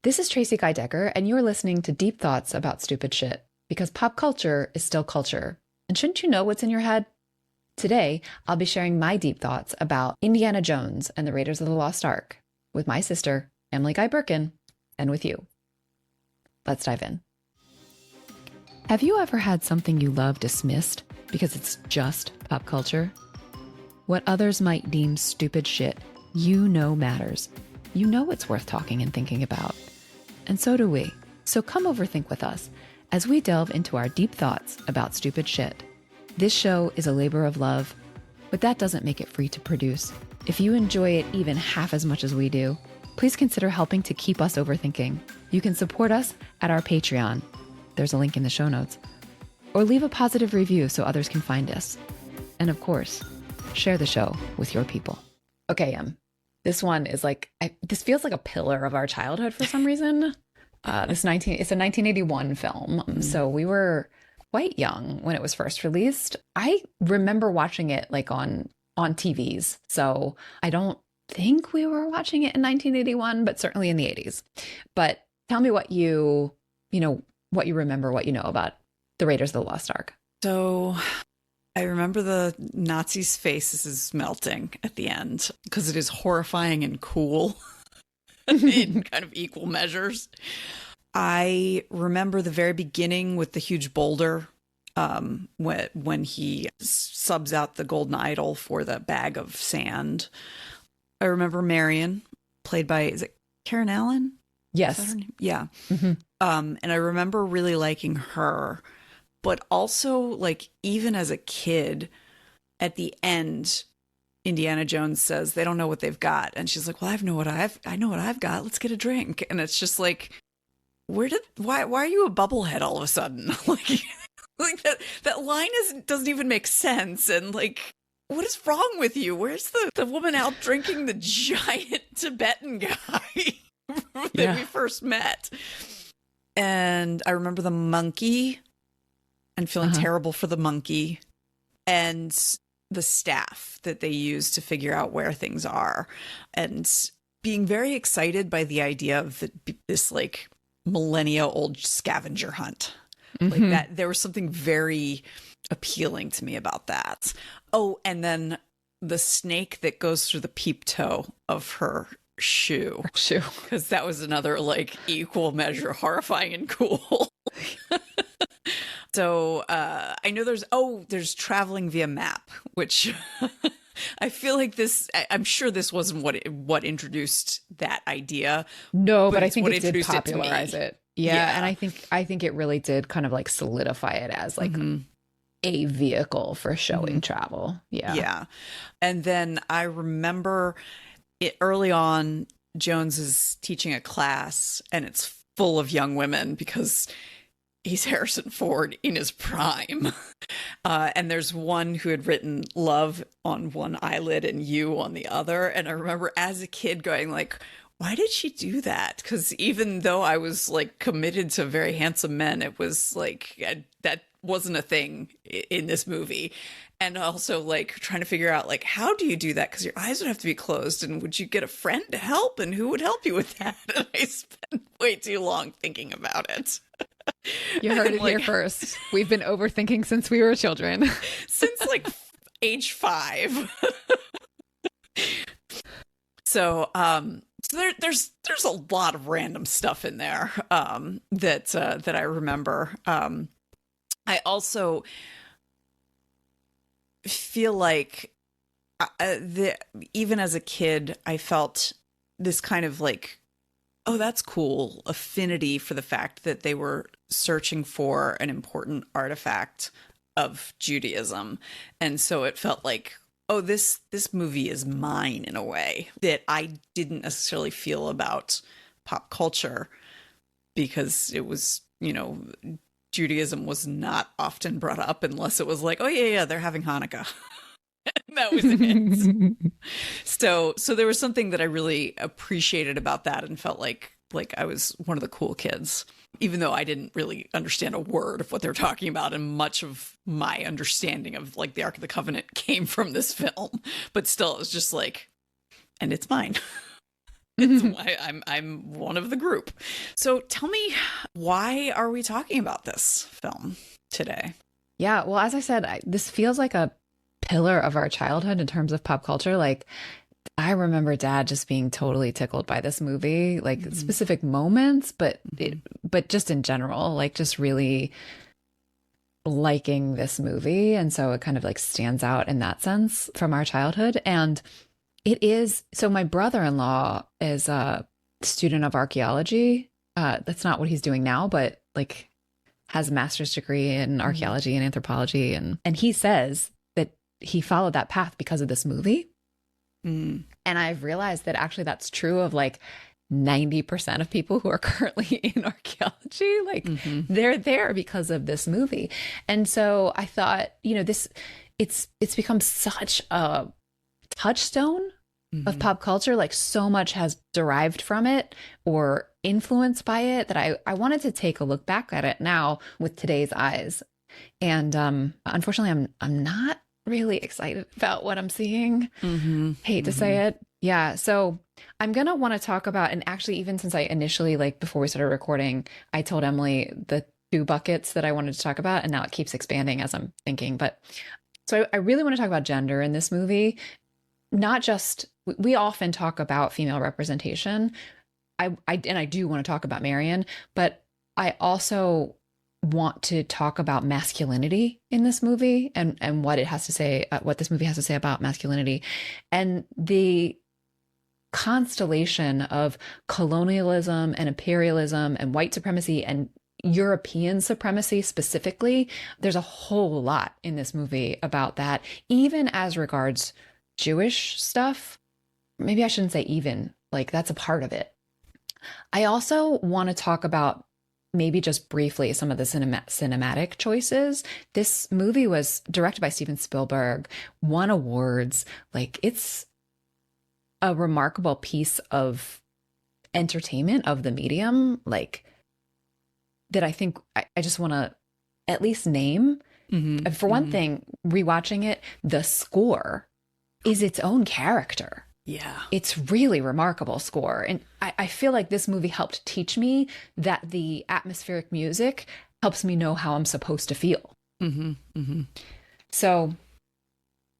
This is Tracie Decker, and you're listening to Deep Thoughts About Stupid Shit, because pop culture is still culture. And shouldn't you know what's in your head? Today, I'll be sharing my deep thoughts about Indiana Jones and the Raiders of the Lost Ark with my sister, Emily Guy Birkin, and with you. Let's dive in. Have you ever had something you love dismissed because it's just pop culture? What others might deem stupid shit, you know matters. You know it's worth talking and thinking about. And so do we. So come overthink with us as we delve into our deep thoughts about stupid shit. This show is a labor of love, but that doesn't make it free to produce. If you enjoy it even half as much as we do, please consider helping to keep us overthinking. You can support us at our Patreon. There's a link in the show notes. Or leave a positive review so others can find us. And of course, share the show with your people. Okay, this one is like, this feels like a pillar of our childhood for some reason. It's a 1981 film. So we were quite young when it was first released. I remember watching it like on TVs. So I don't think we were watching it in 1981, but certainly in the 80s. But tell me what you remember, what you know about the Raiders of the Lost Ark. So I remember the Nazis' faces melting at the end because it is horrifying and cool in kind of equal measures. I remember the very beginning with the huge boulder when he subs out the golden idol for the bag of sand. I remember Marion, played by, is it Karen Allen? Yes. Is that her name? Yeah. Mm-hmm. And I remember really liking her. But also, like, even as a kid, at the end, Indiana Jones says they don't know what they've got, and she's like, "Well, I know what I've got. Let's get a drink." And it's just like, why are you a bubblehead all of a sudden? like that line doesn't even make sense. And like, what is wrong with you? Where's the woman out drinking the giant Tibetan guy that we first met? And I remember the monkey. And feeling terrible for the monkey, and the staff that they use to figure out where things are, and being very excited by the idea of this like millennia old scavenger hunt. Like that, there was something very appealing to me about that. Oh, and then the snake that goes through the peep toe of her shoe, because that was another like equal measure horrifying and cool. So I know there's traveling via map, which I feel like I'm sure this wasn't what introduced that idea. No, but I think it did popularize it. Yeah, and I think it really did kind of like solidify it as like a vehicle for showing travel. Yeah. And then I remember it early on. Jones is teaching a class, and it's full of young women because he's Harrison Ford in his prime. And there's one who had written love on one eyelid and you on the other. And I remember as a kid going like, why did she do that? Because even though I was like committed to very handsome men, it was like that wasn't a thing in this movie. And also like trying to figure out like, how do you do that? Because your eyes would have to be closed, and would you get a friend to help? And who would help you with that? And I spent way too long thinking about it. You heard it here first. We've been overthinking since we were children. Since like age 5. So there's a lot of random stuff in there that I remember. I also feel like even as a kid, I felt this kind of like, oh, that's cool, affinity for the fact that they were searching for an important artifact of Judaism. And so it felt like, oh, this movie is mine in a way that I didn't necessarily feel about pop culture, because it was, Judaism was not often brought up unless it was like, oh, yeah, they're having Hanukkah. That was it. So there was something that I really appreciated about that and felt like I was one of the cool kids, even though I didn't really understand a word of what they were talking about. And much of my understanding of like the Ark of the Covenant came from this film. But still, it was just like, and it's mine. It's why I'm one of the group. So tell me, why are we talking about this film today? Yeah, well, as I said, this feels like a pillar of our childhood in terms of pop culture. Like, I remember Dad just being totally tickled by this movie, like specific moments, but but just in general, like just really liking this movie. And so it kind of like stands out in that sense from our childhood. And it is, so my brother-in-law is a student of archaeology. That's not what he's doing now, but like has a master's degree in archaeology and anthropology. And he says that he followed that path because of this movie. And I've realized that actually that's true of like 90% of people who are currently in archaeology. Like they're there because of this movie. And so I thought, you know, it's become such a touchstone of pop culture. Like so much has derived from it or influenced by it that I wanted to take a look back at it now with today's eyes. And unfortunately, I'm not really excited about what I'm seeing. Hate to say it. Yeah. So I'm going to want to talk about, and actually, even since I initially, like before we started recording, I told Emily the 2 buckets that I wanted to talk about, and now it keeps expanding as I'm thinking. But so I really want to talk about gender in this movie. Not just, we often talk about female representation. I do want to talk about Marion, but I also want to talk about masculinity in this movie and what it has to say, what this movie has to say about masculinity, and the constellation of colonialism and imperialism and white supremacy and European supremacy specifically. There's a whole lot in this movie about that, even as regards Jewish stuff. Maybe I shouldn't say even, like that's a part of it. I also want to talk about maybe just briefly some of the cinematic choices. This movie was directed by Steven Spielberg, won awards. Like it's a remarkable piece of entertainment of the medium, like that I think I just want to at least name. For one thing, rewatching it, the score is its own character. Yeah. It's really remarkable score. And I feel like this movie helped teach me that the atmospheric music helps me know how I'm supposed to feel. So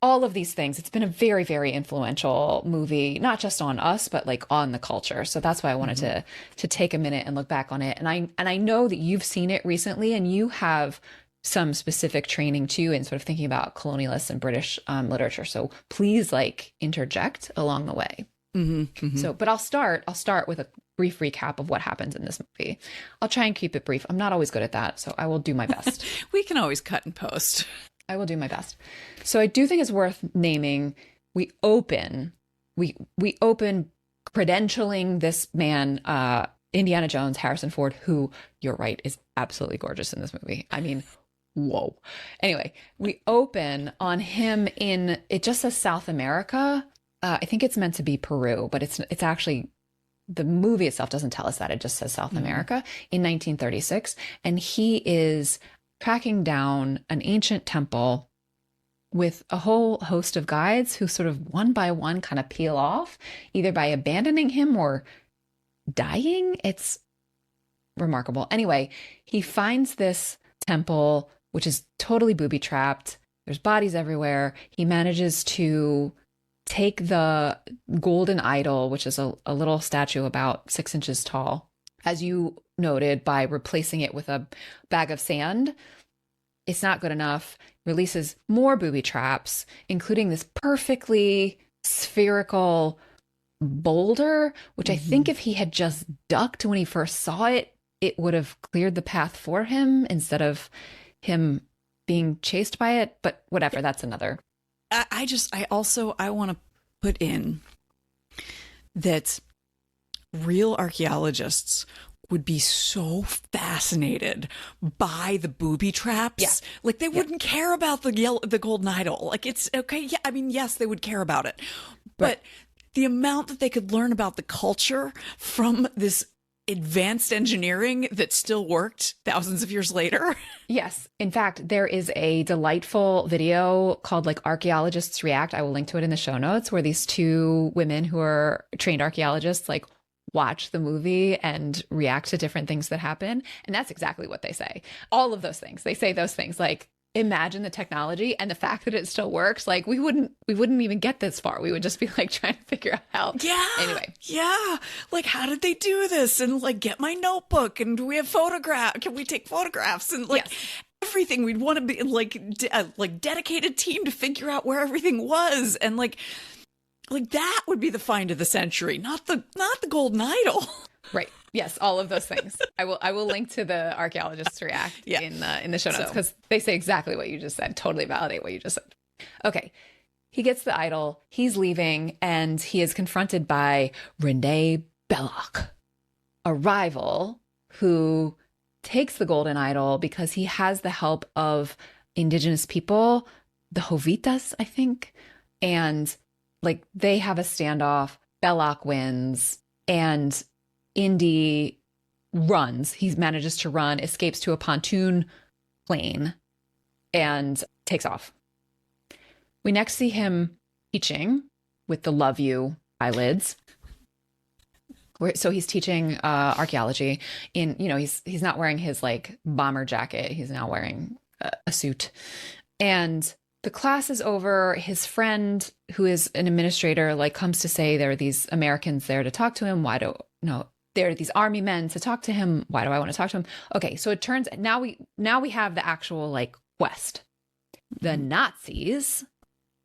all of these things, it's been a very, very influential movie, not just on us, but like on the culture. So that's why I wanted to take a minute and look back on it. And I know that you've seen it recently and you have some specific training too in sort of thinking about colonialists and British literature. So please like interject along the way. So, but I'll start with a brief recap of what happens in this movie. I'll try and keep it brief. I'm not always good at that, so I will do my best. We can always cut and post. I will do my best. So I do think it's worth naming. We open credentialing this man, Indiana Jones, Harrison Ford, who, you're right, is absolutely gorgeous in this movie. I mean, whoa. Anyway, we open on him in, it just says South America. I think it's meant to be Peru, but it's actually, the movie itself doesn't tell us that. It just says South America in 1936. And he is tracking down an ancient temple with a whole host of guides who sort of one by one kind of peel off, either by abandoning him or dying. It's remarkable. Anyway, he finds this temple, which is totally booby-trapped. There's bodies everywhere. He manages to take the golden idol, which is a little statue about 6 inches tall, as you noted, by replacing it with a bag of sand. It's not good enough. Releases more booby traps, including this perfectly spherical boulder, which I think if he had just ducked when he first saw it, it would have cleared the path for him instead of him being chased by it. But whatever, that's another. I want to put in that real archaeologists would be so fascinated by the booby traps. Yeah. Like they wouldn't care about the golden idol. Like it's okay. Yeah. I mean, yes, they would care about it, but the amount that they could learn about the culture from this advanced engineering that still worked thousands of years later. Yes. In fact, there is a delightful video called like Archeologists React. I will link to it in the show notes, where these two women who are trained archaeologists like watch the movie and react to different things that happen. And that's exactly what they say. All of those things. They say those things like, imagine the technology and the fact that it still works. Like we wouldn't even get this far. We would just be like trying to figure out how. Yeah. Anyway. Yeah. Like, how did they do this? And like, get my notebook, and do we have photograph? Can we take photographs? And like everything, we'd want to be like, like dedicated team to figure out where everything was. And like that would be the find of the century, not the golden idol. Right. Yes, all of those things. I will link to the Archaeologists React in the show notes, because they say exactly what you just said. Totally validate what you just said. Okay. He gets the idol. He's leaving, and he is confronted by Renee Belloc, a rival who takes the golden idol because he has the help of indigenous people, the Jovitas, I think. And like they have a standoff. Belloc wins, and Indy runs. He manages to run, escapes to a pontoon plane, and takes off. We next see him teaching with the love you eyelids. So he's teaching archaeology in, he's not wearing his like bomber jacket. He's now wearing a suit. And the class is over. His friend, who is an administrator, like comes to say there are these Americans there to talk to him. There are these army men to talk to him. Why do I want to talk to him? Okay, so it turns now we have the actual like quest. The Nazis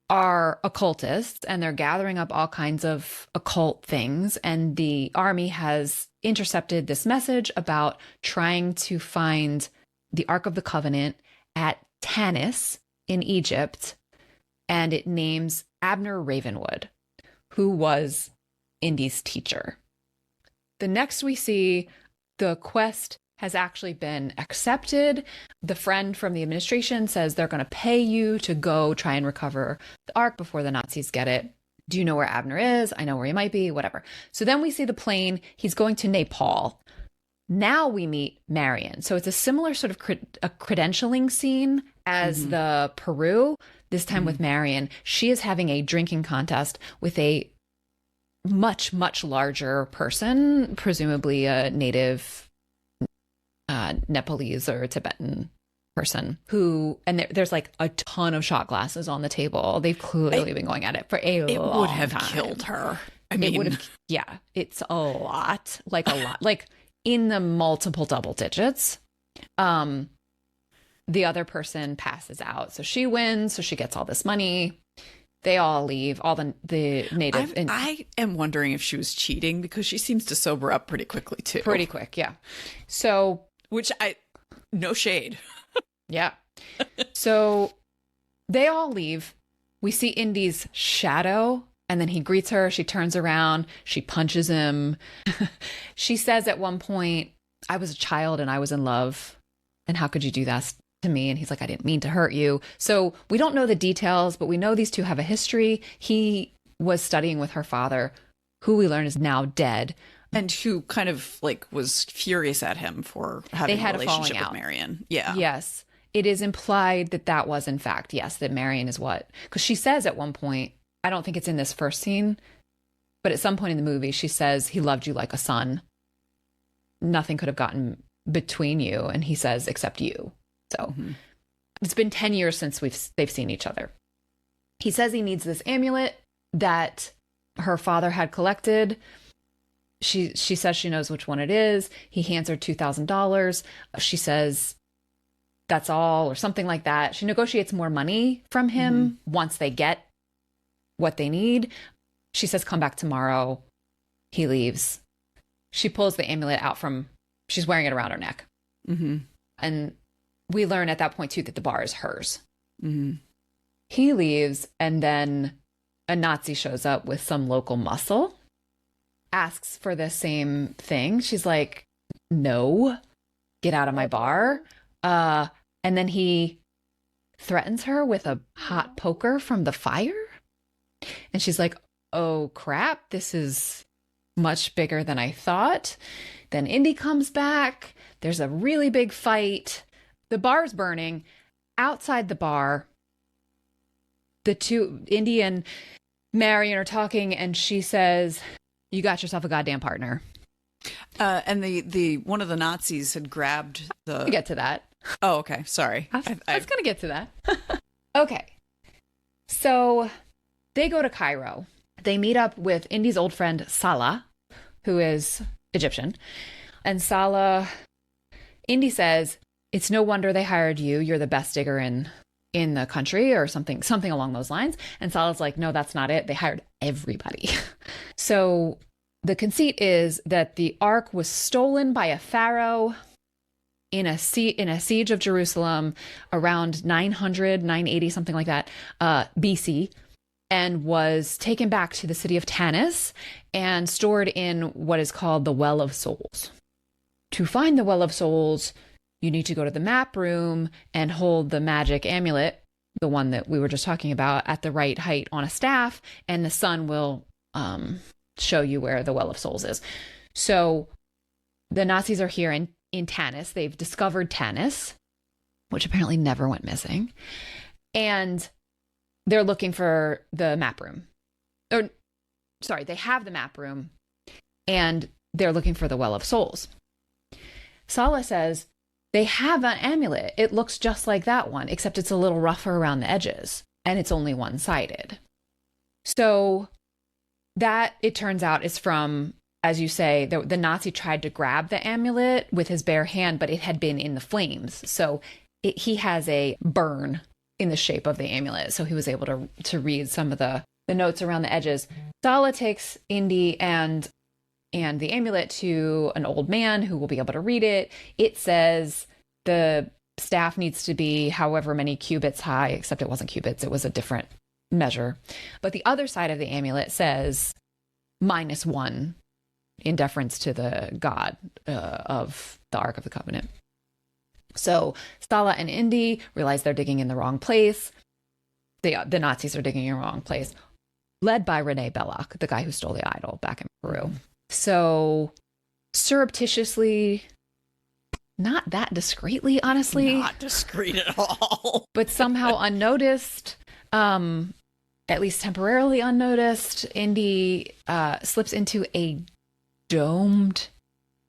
are occultists, and they're gathering up all kinds of occult things. And the army has intercepted this message about trying to find the Ark of the Covenant at Tanis in Egypt. And it names Abner Ravenwood, who was Indy's teacher. The next we see, the quest has actually been accepted. The friend from the administration says they're going to pay you to go try and recover the Ark before the Nazis get it. Do you know where Abner is? I know where he might be, whatever. So then we see the plane. He's going to Nepal. Now we meet Marion. So it's a similar sort of a credentialing scene as the Peru, this time with Marion. She is having a drinking contest with a much, much larger person, presumably a native Nepalese or Tibetan person and there's like a ton of shot glasses on the table. They've clearly been going at it for a long time. It would have killed her. I mean, it would have, yeah, it's a lot, like in the multiple double digits. The other person passes out. So she wins. So she gets all this money. They all leave, all the native. I am wondering if she was cheating, because she seems to sober up pretty quickly too. Pretty quick, yeah. So, no shade. Yeah. So they all leave. We see Indy's shadow, and then he greets her. She turns around. She punches him. She says at one point, I was a child and I was in love. And how could you do that to me? And he's like, I didn't mean to hurt you. So we don't know the details, but we know these two have a history. He was studying with her father, who we learn is now dead. And who kind of like was furious at him for having a relationship with Marion. Yeah. Yes. It is implied that was in fact, yes, that Marion is what? Because she says at one point, I don't think it's in this first scene, but at some point in the movie, she says, he loved you like a son. Nothing could have gotten between you. And he says, except you. So it's been 10 years since they've seen each other. He says he needs this amulet that her father had collected. She says she knows which one it is. He hands her $2,000. She says, that's all, or something like that. She negotiates more money from him once they get what they need. She says, come back tomorrow. He leaves. She pulls the amulet out she's wearing it around her neck. And we learn at that point too that the bar is hers. He leaves, and then a Nazi shows up with some local muscle, asks for the same thing. She's like, no, get out of my bar. And then he threatens her with a hot poker from the fire. And she's like, oh crap, this is much bigger than I thought. Then Indy comes back. There's a really big fight. The bar's burning. Outside the bar, the two, Indy and Marion, are talking, and she says, "You got yourself a goddamn partner." And the one of the Nazis had grabbed the. We'll get to that. Oh, okay. Sorry. I was going to get to that. Okay. So they go to Cairo. They meet up with Indy's old friend, Salah, who is Egyptian. And Salah, Indy says, "It's no wonder they hired you. You're the best digger in the country," or something along those lines. And Salah's like, "No, that's not it. They hired everybody." So the conceit is that the Ark was stolen by a pharaoh in a siege of Jerusalem around 900, 980, something like that, BC, and was taken back to the city of Tanis and stored in what is called the Well of Souls. To find the Well of Souls, you need to go to the map room and hold the magic amulet, the one that we were just talking about, at the right height on a staff, and the sun will show you where the Well of Souls is. So the Nazis are here in Tanis. They've discovered Tanis, which apparently never went missing. And they're looking for the map room. Or, sorry, they have the map room, and they're looking for the Well of Souls. Salah says, "They have an amulet. It looks just like that one, except it's a little rougher around the edges, and it's only one-sided." So that, it turns out, is from, as you say, the Nazi tried to grab the amulet with his bare hand, but it had been in the flames. So he has a burn in the shape of the amulet. So he was able to read some of the notes around the edges. Salah takes Indy and the amulet to an old man who will be able to read it. It says the staff needs to be however many cubits high, except it wasn't cubits. It was a different measure. But the other side of the amulet says -1 in deference to the god of the Ark of the Covenant. So Salah and Indy realize they're digging in the wrong place. The Nazis are digging in the wrong place, led by René Belloc, the guy who stole the idol back in Peru. So surreptitiously, not that discreetly, honestly. Not discreet at all. But somehow unnoticed, at least temporarily unnoticed, Indy slips into a domed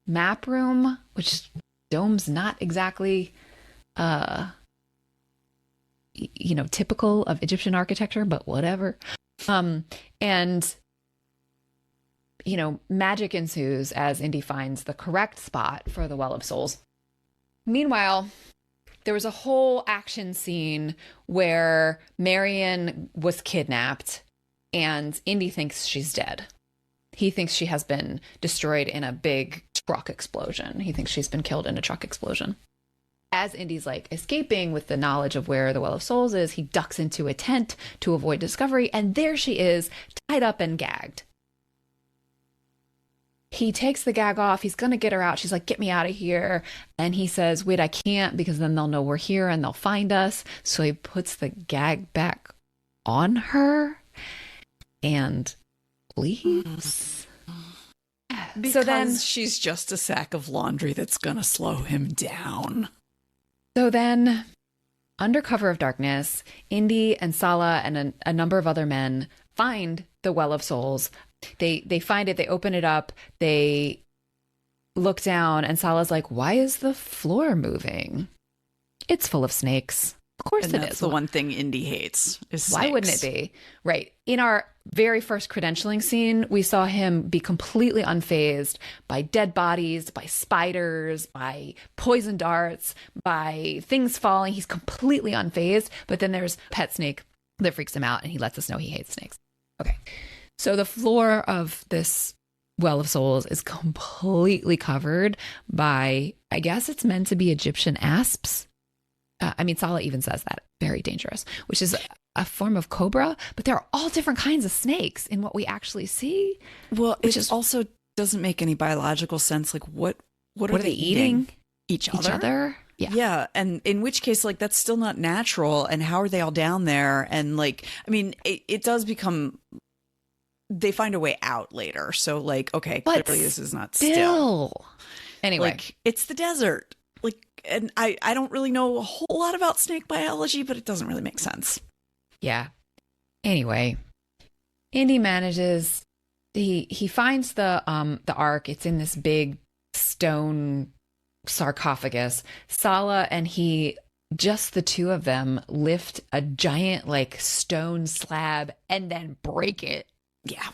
map room, which dome's not exactly, typical of Egyptian architecture, but whatever. And magic ensues as Indy finds the correct spot for the Well of Souls. Meanwhile, there was a whole action scene where Marion was kidnapped and Indy thinks she's dead. He thinks she has been destroyed in a big truck explosion. He thinks she's been killed in a truck explosion. As Indy's escaping with the knowledge of where the Well of Souls is, he ducks into a tent to avoid discovery, and there she is, tied up and gagged. He takes the gag off. He's going to get her out. She's like, "Get me out of here." And he says, "Wait, I can't, because then they'll know we're here and they'll find us." So he puts the gag back on her and leaves. Because so then she's just a sack of laundry that's going to slow him down. So then, under cover of darkness, Indy and Salah and a number of other men find the Well of Souls. They find it, they open it up, they look down, and Salah's like, "Why is the floor moving?" It's full of snakes. Of course and it that's is. The one thing Indy hates is snakes. Why wouldn't it be? Right. In our very first credentialing scene, we saw him be completely unfazed by dead bodies, by spiders, by poison darts, by things falling. He's completely unfazed. But then there's a pet snake that freaks him out, and he lets us know he hates snakes. Okay. So the floor of this Well of Souls is completely covered by, I guess it's meant to be Egyptian asps. Salah even says that. Very dangerous, which is a form of cobra, but there are all different kinds of snakes in what we actually see. Well, it also doesn't make any biological sense. What are they eating? Each other? Yeah. Yeah. And in which case, that's still not natural. And how are they all down there? And it does become they find a way out later. So like, okay, But clearly this is not still. Anyway. Like, it's the desert. Like, and I don't really know a whole lot about snake biology, but it doesn't really make sense. Yeah. Anyway, Indy manages, he finds the ark. It's in this big stone sarcophagus. Sala and he, just the two of them, lift a giant like stone slab and then break it. Yeah.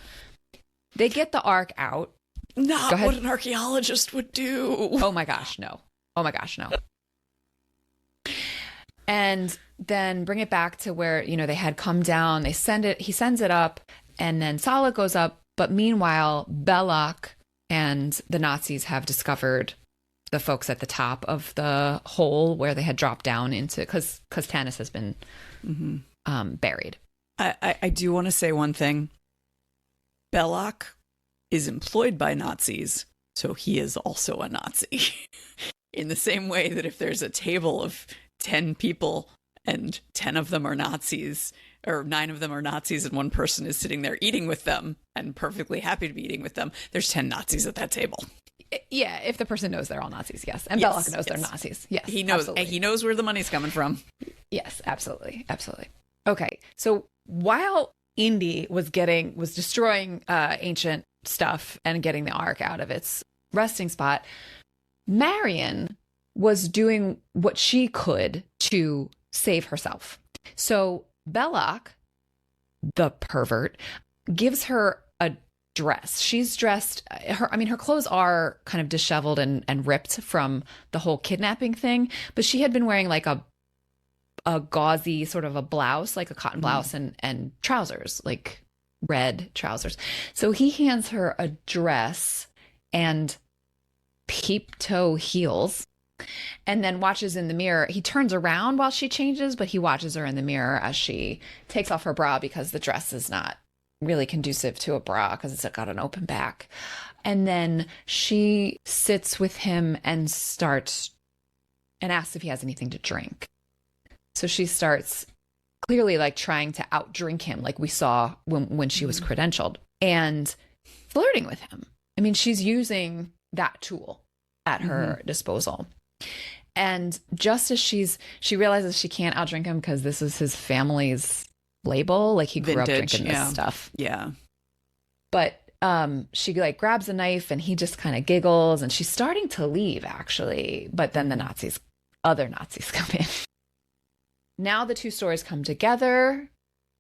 They get the ark out. Not what an archaeologist would do. Oh my gosh, no. Oh my gosh, no. And then bring it back to where, you know, they had come down. He sends it up, and then Sala goes up. But meanwhile, Belloc and the Nazis have discovered the folks at the top of the hole where they had dropped down into, because Tanis has been buried. I do want to say one thing. Belloc is employed by Nazis, so he is also a Nazi. In the same way that if there's a table of 10 people and 10 of them are Nazis, or 9 of them are Nazis, and one person is sitting there eating with them and perfectly happy to be eating with them, there's 10 Nazis at that table. Yeah, if the person knows they're all Nazis, yes. And Belloc knows they're Nazis. Yes, he knows. Absolutely. He knows where the money's coming from. Yes, absolutely. Absolutely. Okay, so while Indy was destroying ancient stuff and getting the ark out of its resting spot, Marion was doing what she could to save herself. So Belloc, the pervert, gives her a dress. She's dressed, her clothes are kind of disheveled and ripped from the whole kidnapping thing, but she had been wearing like a gauzy sort of a blouse, like a cotton blouse and trousers, like red trousers. So he hands her a dress and peep-toe heels, and then watches in the mirror. He turns around while she changes, but he watches her in the mirror as she takes off her bra, because the dress is not really conducive to a bra because it's got an open back. And then she sits with him and asks if he has anything to drink. So she starts clearly like trying to outdrink him, like we saw when she was credentialed, and flirting with him. I mean, she's using that tool at her disposal. And just as she realizes she can't outdrink him because this is his family's label, like he grew up drinking this stuff. Yeah. But she like grabs a knife and he just kind of giggles, and she's starting to leave actually. But then the other Nazis come in. Now the two stories come together.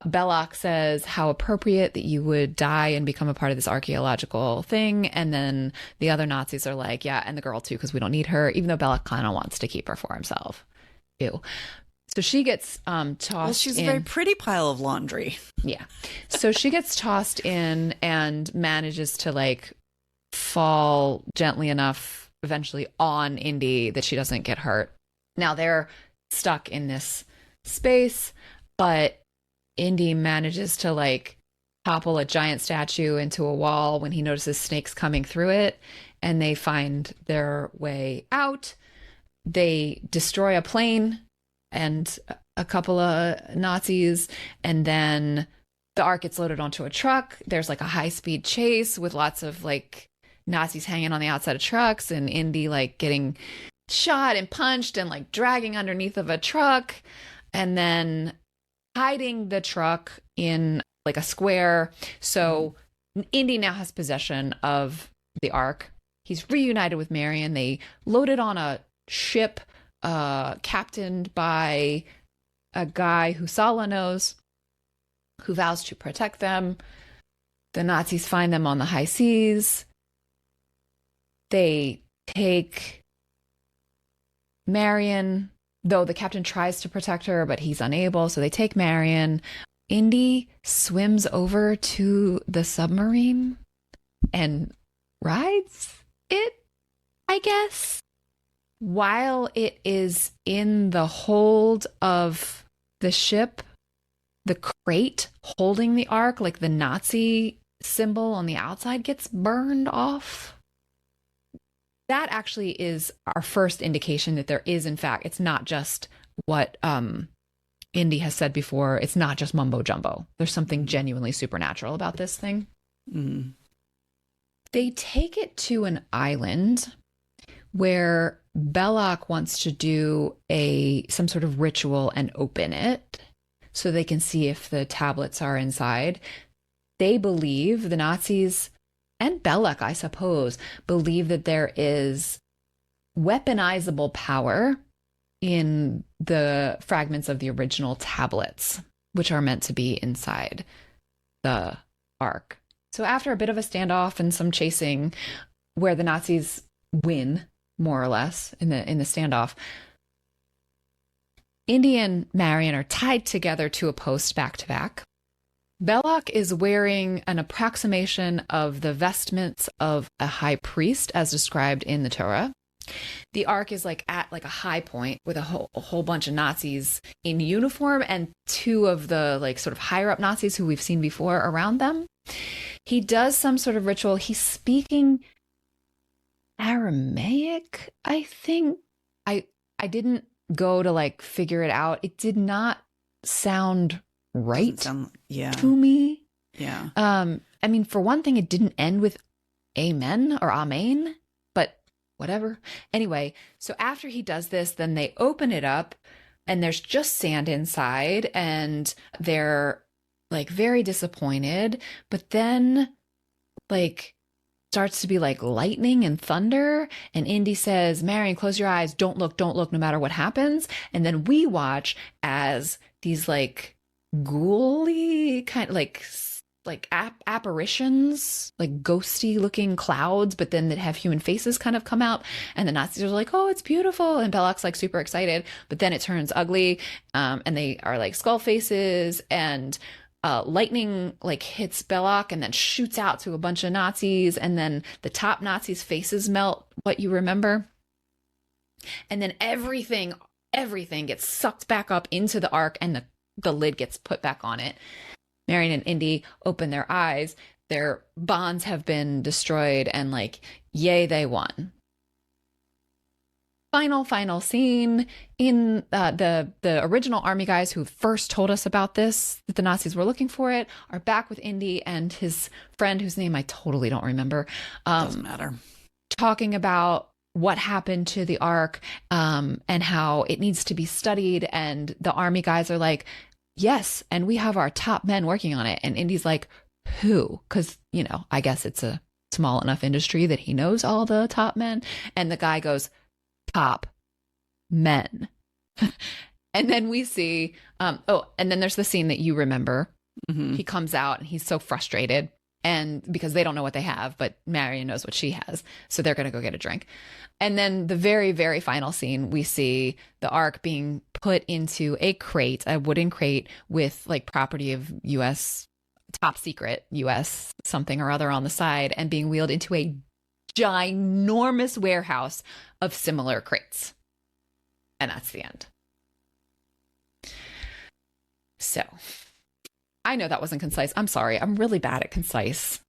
Belloc says how appropriate that you would die and become a part of this archaeological thing. And then the other Nazis are like, yeah, and the girl too, because we don't need her, even though Belloc kind of wants to keep her for himself. Ew. So she gets tossed in. Well, she's a very pretty pile of laundry. Yeah. So she gets tossed in and manages to like fall gently enough eventually on Indy that she doesn't get hurt. Now they're stuck in this space, but Indy manages to like topple a giant statue into a wall when he notices snakes coming through it, and they find their way out. They destroy a plane and a couple of Nazis, and then the ark gets loaded onto a truck. There's like a high-speed chase with lots of like Nazis hanging on the outside of trucks, and Indy like getting shot and punched and like dragging underneath of a truck, and then hiding the truck in like a square. So Indy now has possession of the ark. He's reunited with Marion. They loaded on a ship captained by a guy who Sala knows, who vows to protect them. The Nazis find them on the high seas. They take Marion, though the captain tries to protect her, but he's unable. So they take Marion. Indy swims over to the submarine and rides it, I guess. While it is in the hold of the ship, the crate holding the ark, like the Nazi symbol on the outside, gets burned off. That actually is our first indication that there is, in fact, it's not just what Indy has said before. It's not just mumbo jumbo. There's something genuinely supernatural about this thing. Mm. They take it to an island where Belloc wants to do some sort of ritual and open it so they can see if the tablets are inside. They believe, the Nazis and Belloc, I suppose, believe that there is weaponizable power in the fragments of the original tablets, which are meant to be inside the Ark. So after a bit of a standoff and some chasing, where the Nazis win, more or less, in the standoff, Indy and Marion are tied together to a post back to back. Belloc is wearing an approximation of the vestments of a high priest as described in the Torah. The Ark is like at like a high point with a whole bunch of Nazis in uniform and two of the like sort of higher up Nazis who we've seen before around them. He does some sort of ritual. He's speaking Aramaic, I think. I didn't go to like figure it out. It did not sound right to me. Yeah. I mean, for one thing, it didn't end with amen or amen, but whatever. Anyway, so after he does this, then they open it up and there's just sand inside and they're like very disappointed, but then like starts to be like lightning and thunder, and Indy says, Marion, close your eyes, don't look no matter what happens. And then we watch as these like ghouly kind of like apparitions, like ghosty looking clouds, but then that have human faces kind of come out, and the Nazis are like, oh, it's beautiful, and Belloc's like super excited, but then it turns ugly, and they are like skull faces, and lightning like hits Belloc and then shoots out to a bunch of Nazis, and then the top Nazis' faces melt, what you remember, and then everything gets sucked back up into the Ark, and the lid gets put back on it. Marion and Indy open their eyes. Their bonds have been destroyed, and like, yay, they won. Final scene in the original army guys who first told us about this, that the Nazis were looking for it, are back with Indy and his friend, whose name I totally don't remember. Doesn't matter. Talking about what happened to the Ark, and how it needs to be studied. And the army guys are like, yes, and we have our top men working on it. And Indy's like, who? Because, you know, I guess it's a small enough industry that he knows all the top men. And the guy goes, top men. And then we see, and then there's the scene that you remember. Mm-hmm. He comes out and he's so frustrated, and because they don't know what they have, but Marion knows what she has. So they're going to go get a drink. And then the very, very final scene, we see the Ark being put into a crate, a wooden crate with like property of U.S. top secret U.S. something or other on the side, and being wheeled into a ginormous warehouse of similar crates. And that's the end. So I know that wasn't concise. I'm sorry. I'm really bad at concise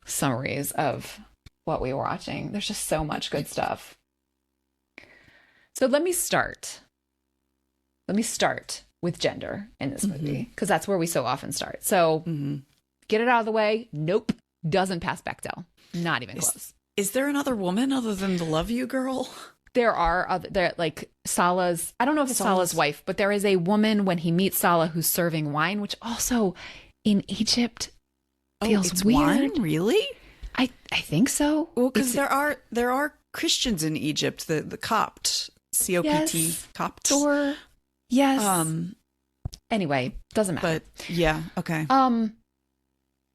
summaries of what we were watching. There's just so much good stuff. So let me start with gender in this movie, because that's where we so often start. So get it out of the way. Nope. Doesn't pass Bechdel. Not even close. Is there another woman other than the Love You girl? There are other, like Salah's, I don't know if it's Salah's wife, but there is a woman when he meets Salah who's serving wine, which also in Egypt feels it's weird. Wine? Really? I think so. Well, because there are Christians in Egypt, the Copt, COPT, yes, Copt. Or yes. Anyway, doesn't matter. But yeah, okay.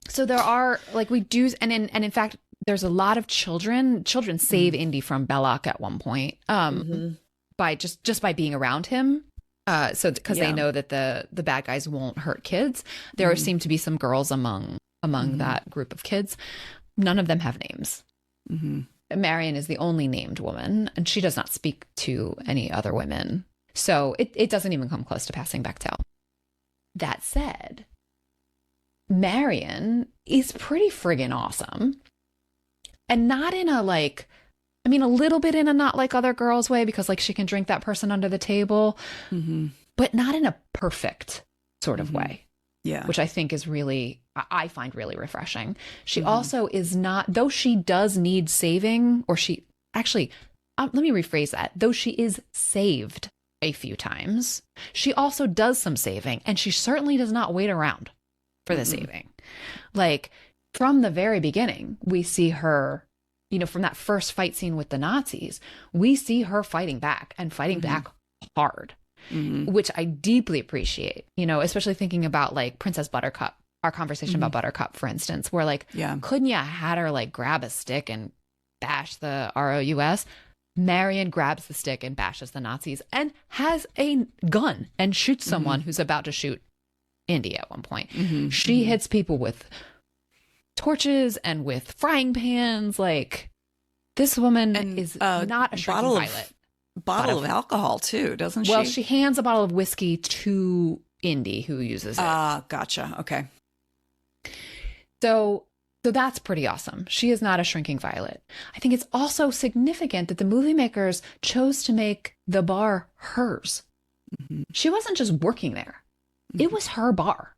So there are like we do, and in fact, there's a lot of children save Indy from Belloc at one point, by just by being around him. So because they know that the bad guys won't hurt kids. There seem to be some girls among that group of kids. None of them have names. Marion is the only named woman, and she does not speak to any other women. So it doesn't even come close to passing Bechdel. That said, Marion is pretty friggin' awesome. And not in a like, I mean, a little bit in a not like other girls way, because like she can drink that person under the table, but not in a perfect sort of way. Yeah. Which I think is really I find really refreshing. She also is not, though she does need saving, or she actually, let me rephrase that. Though she is saved a few times, she also does some saving, and she certainly does not wait around for the saving. Like, from the very beginning, we see her, you know, from that first fight scene with the Nazis, we see her fighting back and fighting back hard, which I deeply appreciate, you know, especially thinking about like Princess Buttercup, our conversation about Buttercup, for instance, where like, couldn't you had her like grab a stick and bash the ROUS? Marion grabs the stick and bashes the Nazis and has a gun and shoots someone who's about to shoot Indy at one point. She hits people with torches and with frying pans. Like, this woman is not a shrinking violet. Bottle of alcohol too, doesn't she? Well, she hands a bottle of whiskey to Indy, who uses it. Gotcha. Okay. So that's pretty awesome. She is not a shrinking violet. I think it's also significant that the movie makers chose to make the bar hers. She wasn't just working there. It was her bar.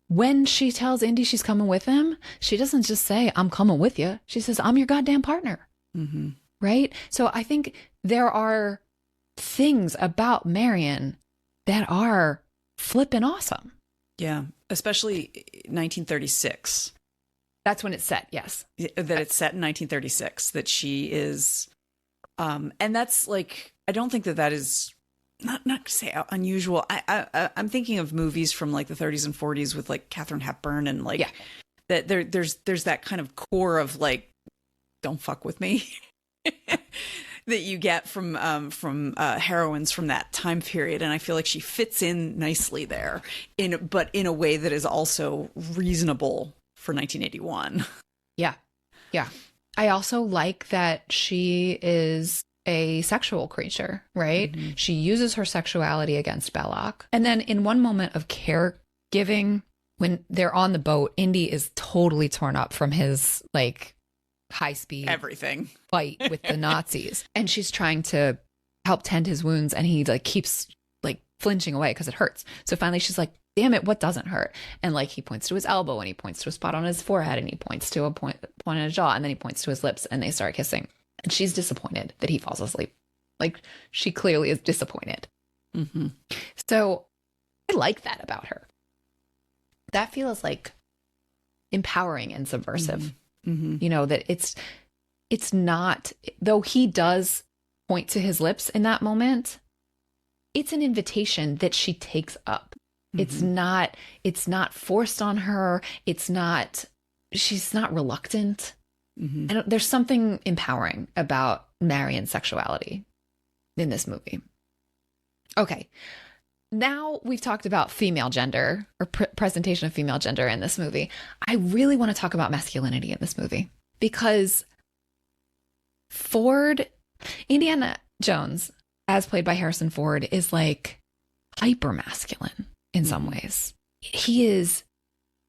When she tells Indy she's coming with him, she doesn't just say, I'm coming with you. She says, I'm your goddamn partner. Right? So I think there are things about Marion that are flippin' awesome. Yeah, especially 1936. That's when it's set, yes. That it's set in 1936, that she is, and that's like, I don't think that is, not to say unusual. I'm thinking of movies from like the 30s and 40s with like Katharine Hepburn, and like that there's that kind of core of like, don't fuck with me that you get from heroines from that time period, and I feel like she fits in nicely there, but in a way that is also reasonable for 1981. Yeah. I also like that she is a sexual creature, right? She uses her sexuality against Belloc. And then in one moment of caregiving, when they're on the boat, Indy is totally torn up from his like high-speed everything fight with the Nazis, and she's trying to help tend his wounds, and he like keeps like flinching away because it hurts. So finally she's like, damn it, what doesn't hurt? And like, he points to his elbow, and he points to a spot on his forehead, and he points to a point on his jaw, and then he points to his lips, and they start kissing. And she's disappointed that he falls asleep. Like, she clearly is disappointed. So I like that about her. That feels like empowering and subversive. You know, that it's not, though he does point to his lips in that moment, it's an invitation that she takes up. It's not forced on her. She's not reluctant. And there's something empowering about Marion's sexuality in this movie. Okay. Now we've talked about female gender, or presentation of female gender in this movie. I really want to talk about masculinity in this movie, because Indiana Jones, as played by Harrison Ford, is like hyper masculine in some ways. He is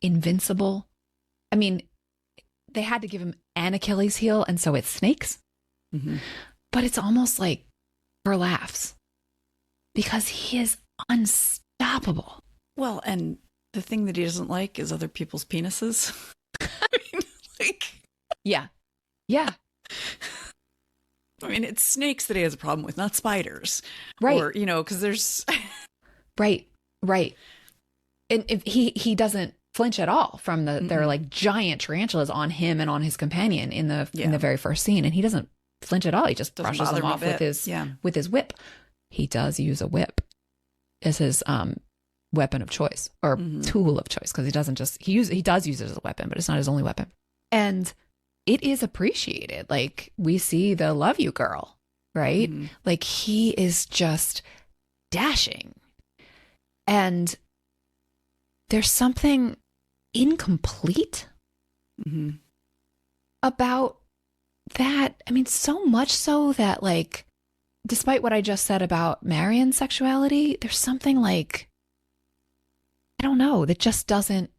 invincible. I mean, they had to give him an Achilles heel, and so it's snakes. But it's almost like for laughs, because he is unstoppable. Well, and the thing that he doesn't like is other people's penises. I mean, like, yeah. I mean, it's snakes that he has a problem with, not spiders, right? Or, you know, because there's right. And if he doesn't flinch at all from they're like giant tarantulas on him and on his companion in the very first scene, and he doesn't flinch at all. He just brushes them off with his whip. He does use a whip as his weapon of choice, or tool of choice, because he does use it as a weapon, but it's not his only weapon. And it is appreciated. Like, we see the love you girl, right? Like, he is just dashing. And there's something incomplete about that. I mean, so much so that, like, despite what I just said about Marion's sexuality, there's something like, I don't know, that just doesn't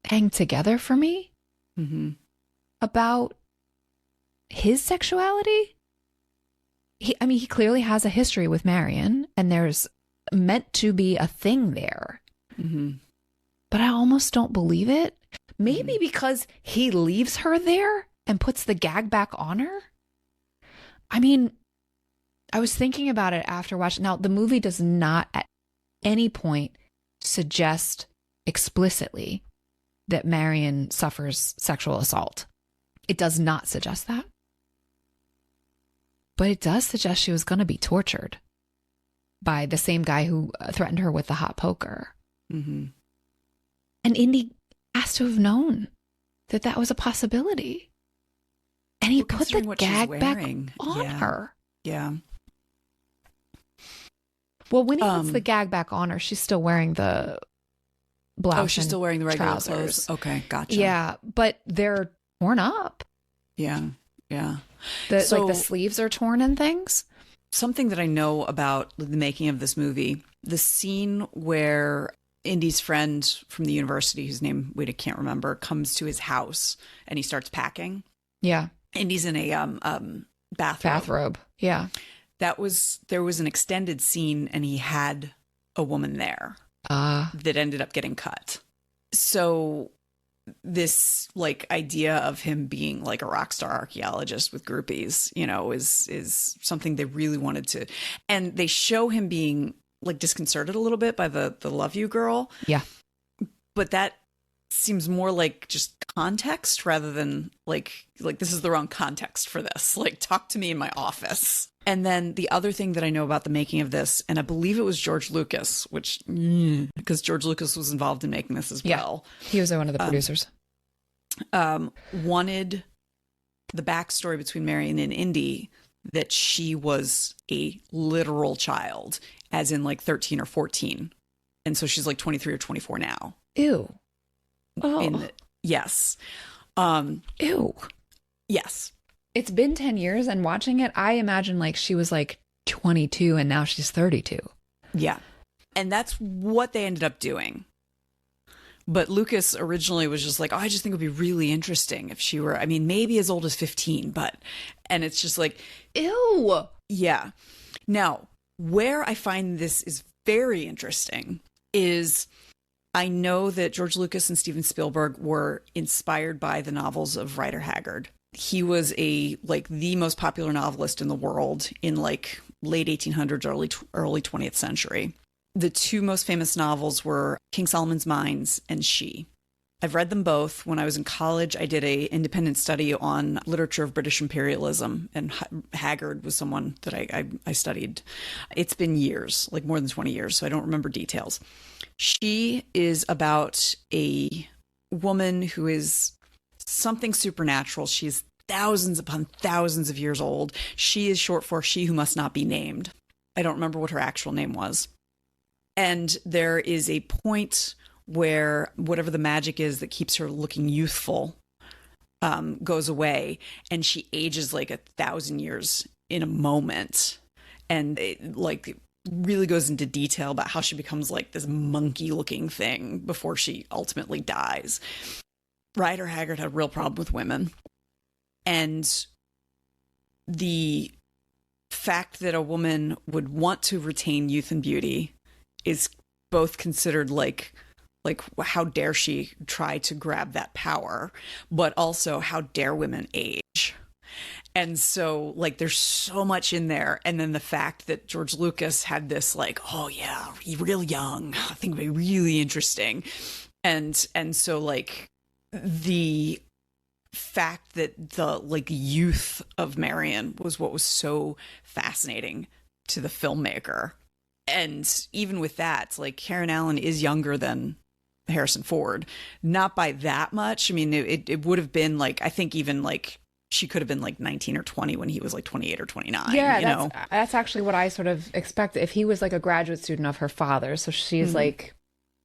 hang together for me about his sexuality. He clearly has a history with Marion, and there's meant to be a thing there. but I almost don't believe it. Maybe because he leaves her there and puts the gag back on her. I mean, I was thinking about it after watching. Now, the movie does not at any point suggest explicitly that Marion suffers sexual assault. It does not suggest that. But it does suggest she was going to be tortured by the same guy who threatened her with the hot poker. Mm-hmm. And Indy has to have known that that was a possibility. And he put the gag back on her. Yeah. Well, when he puts the gag back on her, she's still wearing the blouse. Oh, she's still wearing the regular trousers. clothes. Okay, gotcha. Yeah, but they're torn up. Yeah, yeah. Like the sleeves are torn and things. Something that I know about the making of this movie, the scene where Indy's friend from the university, whose name we can't remember, comes to his house and he starts packing. Yeah. Indy's in a bathrobe. Yeah. There was an extended scene and he had a woman there that ended up getting cut. So this like idea of him being like a rock star archaeologist with groupies, you know, is something they really wanted to. And they show him being like disconcerted a little bit by the love you girl. Yeah. But that seems more like just context rather than like this is the wrong context for this. Like, talk to me in my office. And then the other thing that I know about the making of this, and I believe it was George Lucas, because George Lucas was involved in making this as well. He was one of the producers. Wanted the backstory between Marion and Indy that she was a literal child, as in like 13 or 14. And so she's like 23 or 24 now. Ew. Oh. Yes. Ew. Yes. It's been 10 years, and watching it, I imagine like she was like 22 and now she's 32. Yeah. And that's what they ended up doing. But Lucas originally was just like, oh, I just think it would be really interesting if she were, I mean, maybe as old as 15, and it's just like, ew. Yeah. Now, where I find this is very interesting is I know that George Lucas and Steven Spielberg were inspired by the novels of Rider Haggard. He was the most popular novelist in the world in like late 1800s, early 20th century. The two most famous novels were King Solomon's Mines and She. I've read them both. When I was in college, I did an independent study on literature of British imperialism, and Haggard was someone that I studied. It's been years, like more than 20 years, so I don't remember details. She is about a woman who is something supernatural. She is thousands upon thousands of years old. She is short for She Who Must Not Be Named. I don't remember what her actual name was. And there is a point where whatever the magic is that keeps her looking youthful goes away, and she ages like 1,000 years in a moment. And it like really goes into detail about how she becomes like this monkey looking thing before she ultimately dies. Rider Haggard had a real problem with women. And the fact that a woman would want to retain youth and beauty is both considered like how dare she try to grab that power, but also how dare women age. And so like there's so much in there. And then the fact that George Lucas had this like, oh yeah, real young, I think it'd be really interesting. And so like the fact that the like youth of Marion was what was so fascinating to the filmmaker. And even with that, like Karen Allen is younger than Harrison Ford, not by that much. I mean, it would have been like, I think even like she could have been like 19 or 20 when he was like 28 or 29. Yeah, that's actually what I sort of expect. If he was like a graduate student of her father, so she's like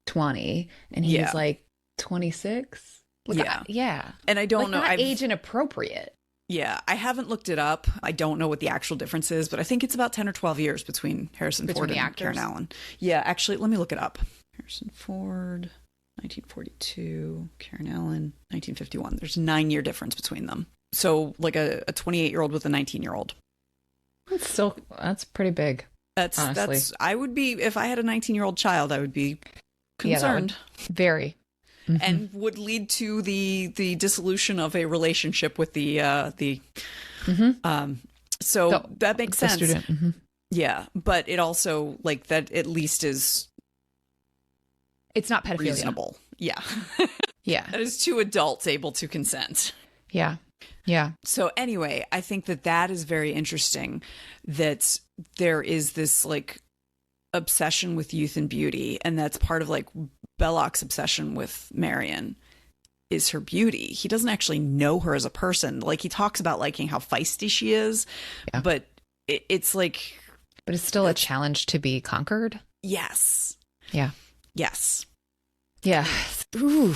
20 and he's like 26. Like, yeah. And I don't know. Not age inappropriate. Yeah, I haven't looked it up. I don't know what the actual difference is, but I think it's about 10 or 12 years between Harrison Ford and Karen Allen. Yeah, actually, let me look it up. Harrison Ford, 1942, Karen Allen, 1951. There's a 9-year difference between them. So like a 28-year-old with a 19-year-old. That's pretty big. That's I would be, if I had a 19-year-old child, I would be concerned. Yeah, very. Mm-hmm. And would lead to the dissolution of a relationship with the so that makes sense. Student. Mm-hmm. Yeah, but it also, like, that at least is, it's not pedophilia. Reasonable. Yeah. Yeah. That is two adults able to consent. Yeah. Yeah. So anyway, I think that is very interesting, that there is this like obsession with youth and beauty, and that's part of like Belloc's obsession with Marion is her beauty. He doesn't actually know her as a person. Like, he talks about liking how feisty she is, but it's like, but it's still a challenge to be conquered. Yes. Yeah. Yes. Yeah. Ooh.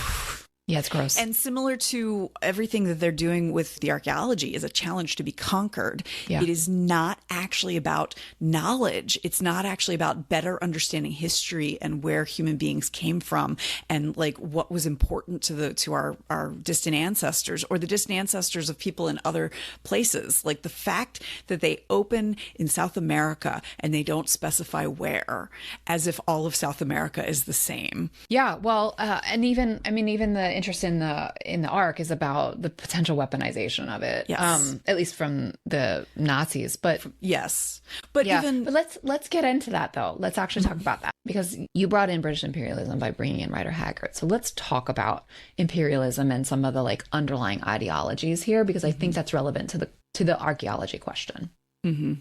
Yeah, it's gross. And similar to everything that they're doing with the archaeology is a challenge to be conquered. Yeah. It is not actually about knowledge. It's not actually about better understanding history and where human beings came from and like what was important to our distant ancestors or the distant ancestors of people in other places. Like the fact that they open in South America and they don't specify where, as if all of South America is the same. Yeah, well, and even the interest in the Ark is about the potential weaponization of it. Yes. At least from the Nazis. But yes. But yeah, even but let's get into that though. Let's actually talk about that, because you brought in British imperialism by bringing in Rider Haggard. So let's talk about imperialism and some of the like underlying ideologies here, because I think that's relevant to the archaeology question. Mm-hmm.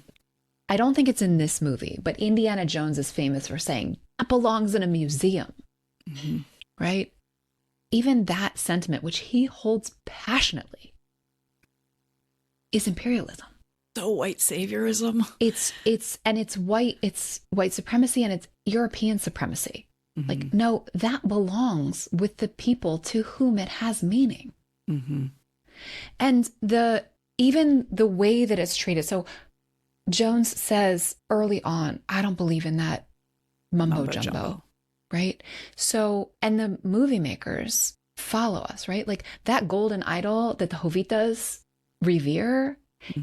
I don't think it's in this movie, but Indiana Jones is famous for saying that belongs in a museum. Mm-hmm. Right? Even that sentiment, which he holds passionately, is imperialism. So white saviorism. It's white supremacy and it's European supremacy. Mm-hmm. Like, no, that belongs with the people to whom it has meaning. Mm-hmm. And even the way that it's treated. So Jones says early on, I don't believe in that mumbo jumbo. Right? So, and the movie makers follow us, right? Like that golden idol that the Jovitas revere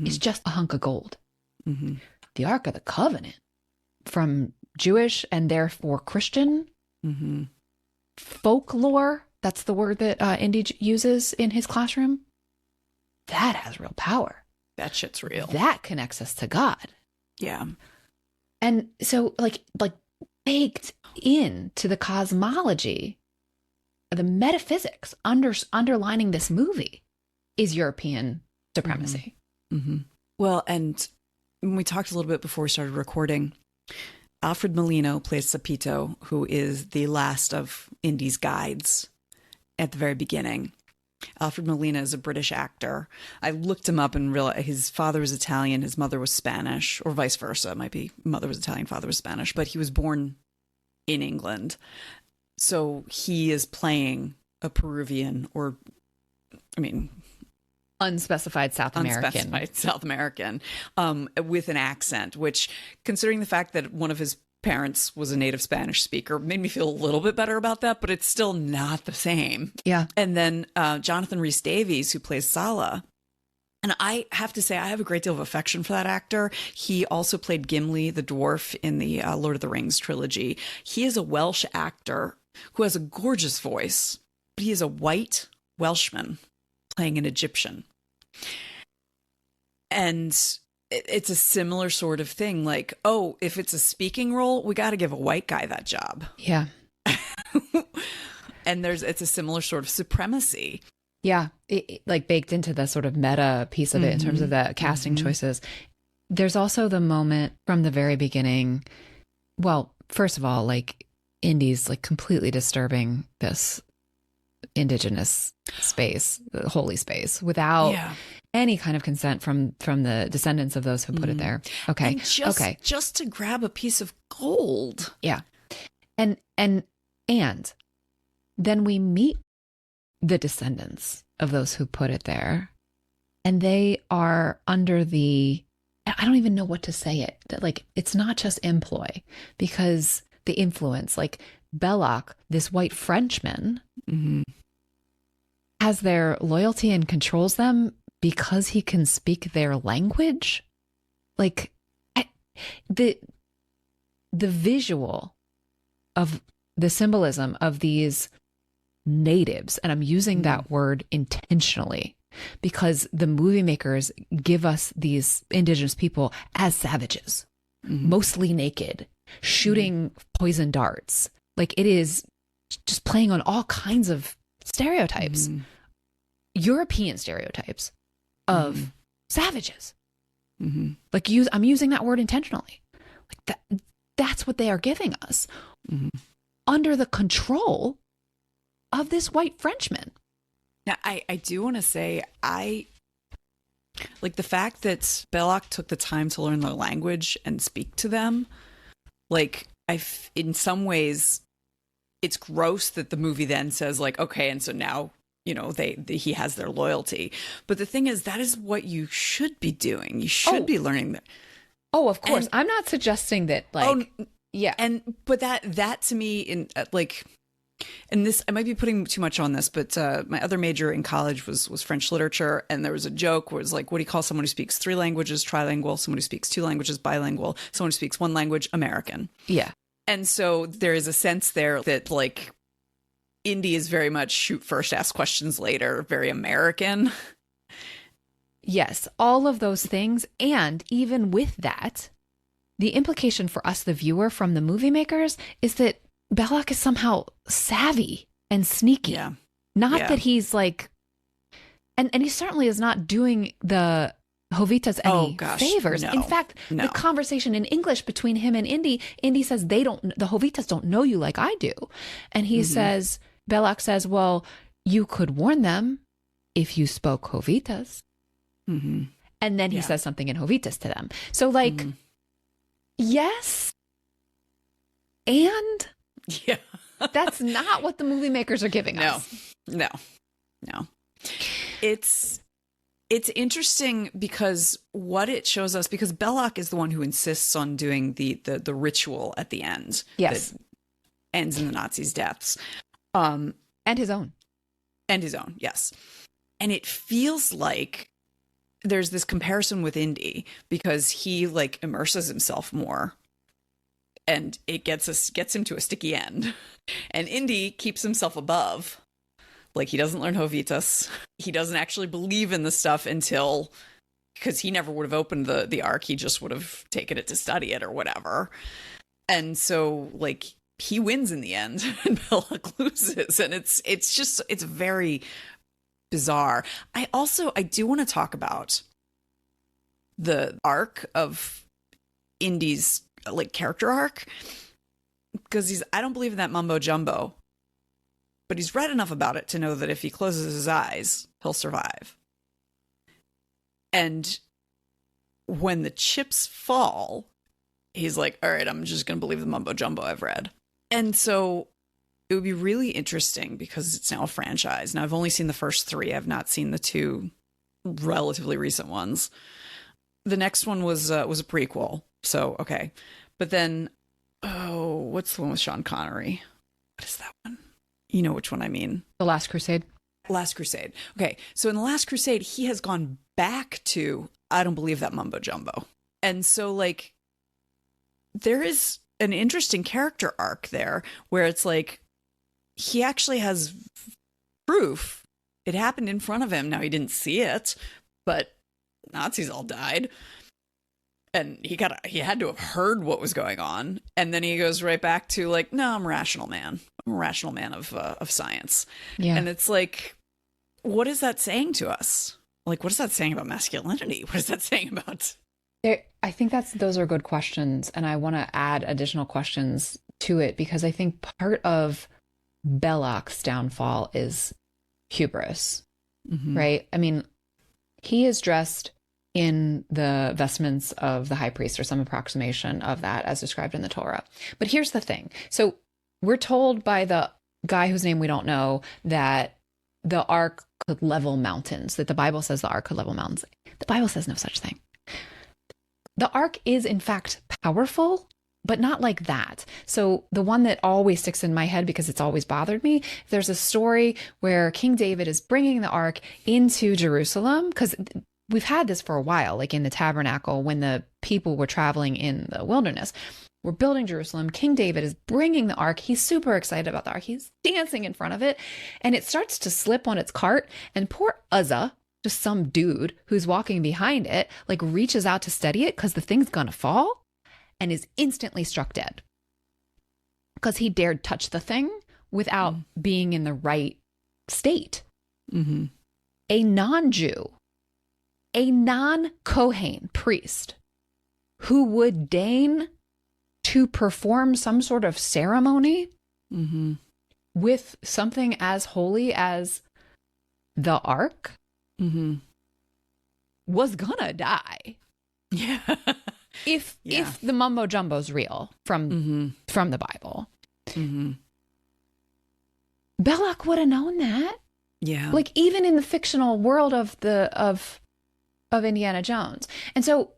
is just a hunk of gold. Mm-hmm. The Ark of the Covenant, from Jewish and therefore Christian folklore, that's the word that Indy uses in his classroom, that has real power. That shit's real. That connects us to God. Yeah. And so like baked into the cosmology, the metaphysics underlining this movie is European supremacy. Mm-hmm. Well, and when we talked a little bit before we started recording, Alfred Molino plays Sapito, who is the last of Indy's guides at the very beginning. Alfred Molina is a British actor. I looked him up and realized his father was Italian, his mother was Spanish, or vice versa. It might be mother was Italian, father was Spanish, but he was born in England. So he is playing a Peruvian Unspecified South American with an accent, which, considering the fact that one of his parents was a native Spanish speaker, made me feel a little bit better about that, but it's still not the same. Yeah. And then Jonathan Rhys-Davies, who plays Sala. And I have to say, I have a great deal of affection for that actor. He also played Gimli, the dwarf, in the Lord of the Rings trilogy. He is a Welsh actor who has a gorgeous voice, but he is a white Welshman playing an Egyptian. And it's a similar sort of thing. Like, oh, if it's a speaking role, we got to give a white guy that job. Yeah. And it's a similar sort of supremacy. Yeah. It, like baked into the sort of meta piece of it in terms of the casting choices. There's also the moment from the very beginning. Well, first of all, like Indy's like completely disturbing this indigenous space, the holy space, without any kind of consent from the descendants of those who put it there. Okay. And just to grab a piece of gold. Yeah. And then we meet the descendants of those who put it there, and they are under I don't even know what to say it. Like, it's not just employ, because the influence, like Belloc, this white Frenchman, has their loyalty and controls them because he can speak their language. Like the visual of the symbolism of these natives, and I'm using that word intentionally because the movie makers give us these indigenous people as savages, mostly naked, shooting poison darts. Like, it is just playing on all kinds of stereotypes, European stereotypes of savages. Like, I'm using that word intentionally. Like, that's what they are giving us under the control of this white Frenchman. Now, I do want to say, like the fact that Belloc took the time to learn their language and speak to them, like, in some ways, it's gross that the movie then says, like, okay, and so now, you know, he has their loyalty. But the thing is, that is what you should be doing. You should be learning that. Oh, of course. I'm not suggesting that, like, but that to me, in like, and this, I might be putting too much on this, but my other major in college was French literature, and there was a joke where it was like, what do you call someone who speaks 3 languages? Trilingual. Someone who speaks 2 languages? Bilingual. Someone who speaks 1 language? American. Yeah. And so there is a sense there that, like, indie is very much shoot first, ask questions later, very American. Yes, all of those things. And even with that, the implication for us, the viewer, from the movie makers is that Belloc is somehow savvy and sneaky. Yeah. Not that he's like, and he certainly is not doing the Jovitas any favors. No, in fact, the conversation in English between him and Indy says the Jovitas don't know you like I do. And he says, Belloc says, well, you could warn them if you spoke Jovitas. And then he says something in Jovitas to them. So, like, yes, and that's not what the movie makers are giving us. No. It's interesting because what it shows us, because Belloc is the one who insists on doing the ritual at the end. Yes. That ends in the Nazis' deaths. And his own. Yes. And it feels like there's this comparison with Indy because he, like, immerses himself more, and it gets him to a sticky end. And Indy keeps himself above. Like, he doesn't learn Jovitas. He doesn't actually believe in the stuff until, because he never would have opened the Ark. He just would have taken it to study it or whatever. And so, like, he wins in the end and Belloc loses. And it's very bizarre. I do want to talk about the arc of Indy's, like, character arc, because I don't believe in that mumbo jumbo, but he's read enough about it to know that if he closes his eyes, he'll survive. And when the chips fall, he's like, all right, I'm just going to believe the mumbo jumbo I've read. And so it would be really interesting, because it's now a franchise. Now, I've only seen the first 3. I've not seen the 2 relatively recent ones. The next one was a prequel. So, okay. But then, what's the one with Sean Connery? What is that one? You know which one I mean. The Last Crusade. Last Crusade. Okay. So in The Last Crusade, he has gone back to, I don't believe that mumbo jumbo. And so, like, there is an interesting character arc there where it's like, he actually has proof it happened in front of him. Now, he didn't see it, but Nazis all died. And he had to have heard what was going on. And then he goes right back to, like, no, I'm a rational man. I'm a rational man of science. Yeah. And it's like, what is that saying to us? Like, what is that saying about masculinity? What is that saying about... I think those are good questions. And I want to add additional questions to it, because I think part of Belloc's downfall is hubris, right? I mean, he is dressed in the vestments of the high priest, or some approximation of that as described in the Torah. But here's the thing. So we're told by the guy whose name we don't know that the Ark could level mountains, that the Bible says the Ark could level mountains. The Bible says no such thing. The Ark is, in fact, powerful, but not like that. So the one that always sticks in my head, because it's always bothered me, there's a story where King David is bringing the Ark into Jerusalem, because we've had this for a while, like in the tabernacle when the people were traveling in the wilderness. We're building Jerusalem. King David is bringing the ark. He's super excited about the ark. He's dancing in front of it. And it starts to slip on its cart. And poor Uzzah, just some dude who's walking behind it, like reaches out to steady it because the thing's going to fall and is instantly struck dead. Because he dared touch the thing without being in the right state. Mm-hmm. A non-Jew, a non-Kohen priest who would deign to perform some sort of ceremony with something as holy as the ark was gonna die. Yeah. If the mumbo jumbo's real from the Bible. Belloc would have known that. Yeah. Like even in the fictional world of Indiana Jones. And so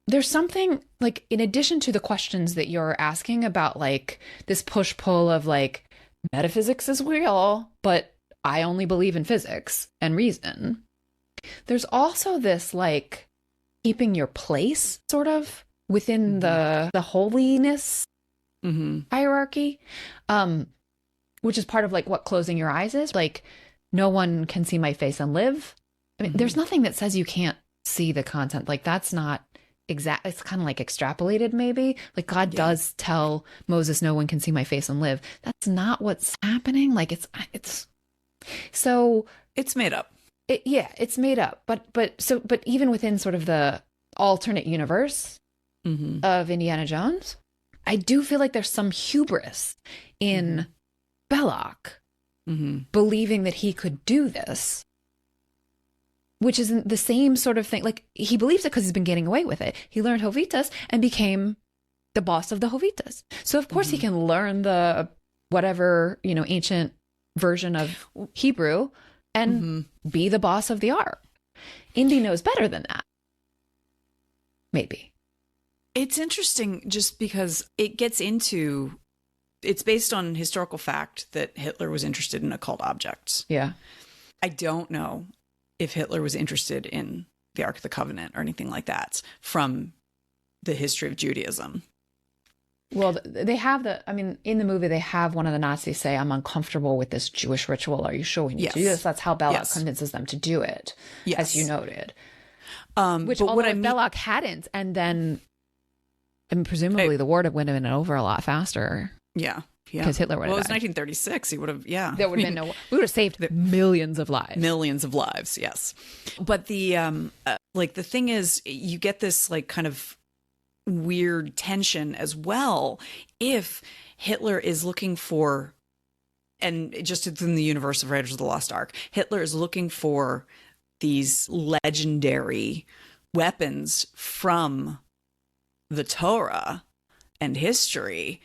there's something like, in addition to the questions that you're asking about, like this push-pull of like metaphysics is real, but I only believe in physics and reason. There's also this like keeping your place sort of within the holiness hierarchy, which is part of like what closing your eyes is. Like, no one can see my face and live. I mean, there's nothing that says you can't see the content. Like, that's not exact. It's kind of like extrapolated maybe. Like God does tell Moses, no one can see my face and live. That's not what's happening. Like it's so it's made up. It's made up. But even within sort of the alternate universe of Indiana Jones, I do feel like there's some hubris in Belloc believing that he could do this, which is the same sort of thing. Like, he believes it because he's been getting away with it. He learned Jovitas and became the boss of the Jovitas. So of course he can learn the whatever, ancient version of Hebrew and be the boss of the ark. Indy knows better than that. Maybe. It's interesting just because it's based on historical fact that Hitler was interested in occult objects. Yeah. I don't know if Hitler was interested in the Ark of the Covenant or anything like that from the history of Judaism. Well, they have in the movie, they have one of the Nazis say, I'm uncomfortable with this Jewish ritual. Are you sure we need to do this? That's how Belloc convinces them to do it, as you noted. Which, although Belloc hadn't, and then presumably the war would have been over a lot faster. Yeah. Yeah. Because Hitler would have. Well, it was 1936. He would have, There would have been we would have saved millions of lives. Millions of lives, yes. But the the thing is, you get this like kind of weird tension as well if Hitler is looking for, and just within the universe of Raiders of the Lost Ark, Hitler is looking for these legendary weapons from the Torah and history,